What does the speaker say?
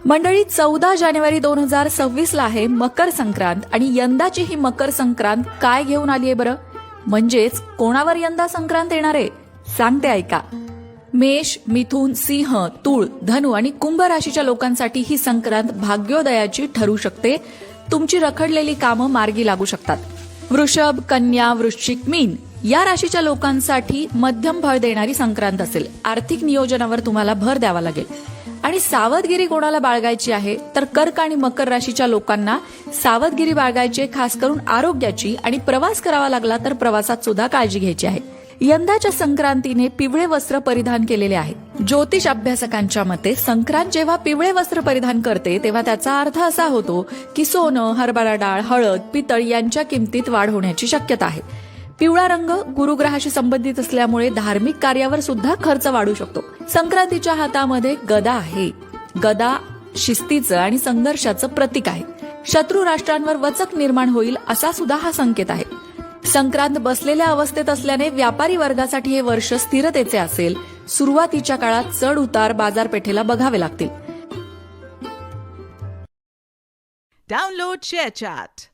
मंडळी, 14 जानेवारी 2026 ला आहे मकर संक्रांत आणि यंदाची ही मकर संक्रांत काय घेऊन आली आहे बरं? म्हणजेच कोणावर यंदा संक्रांत येणार आहे सांगते, ऐका. मेष, मिथुन, सिंह, तुळ, धनु आणि कुंभ राशीच्या लोकांसाठी ही संक्रांत भाग्योदयाची ठरू शकते. तुमची रखडलेली कामं मार्गी लागू शकतात. वृषभ, कन्या, वृश्चिक, मीन या राशीच्या लोकांसाठी मध्यम फळ देणारी संक्रांत असेल. आर्थिक नियोजनावर तुम्हाला भर द्यावा लागेल. आणि सावधगिरी कोणाला बाळगायची आहे तर कर्क आणि मकर राशीच्या लोकांना सावधगिरी बाळगायची, खास करून आरोग्याची. आणि प्रवास करावा लागला तर प्रवासात सुद्धा काळजी घ्यायची आहे. यंदाच्या संक्रांतीने पिवळे वस्त्र परिधान केलेले आहे. ज्योतिष अभ्यासकांच्या मते संक्रांत जेव्हा पिवळे वस्त्र परिधान करते तेव्हा त्याचा अर्थ असा होतो की सोनं, हरभरा डाळ, हळद, पितळ यांच्या किमतीत वाढ होण्याची शक्यता आहे. पिवळा रंग गुरुग्रहाशी संबंधित असल्यामुळे धार्मिक कार्यावर सुद्धा खर्च वाढू शकतो. संक्रांतीच्या हातामध्ये गदा आहे. गदा शिस्तीचं आणि संघर्षाचं प्रतीक आहे. शत्रू राष्ट्रांवर वचक निर्माण होईल असा सुद्धा हा संकेत आहे. संक्रांत बसलेल्या अवस्थेत असल्याने व्यापारी वर्गासाठी हे वर्ष स्थिरतेचे असेल. सुरुवातीच्या काळात चढ उतार बाजारपेठेला बघावे लागतील. Download ShareChat.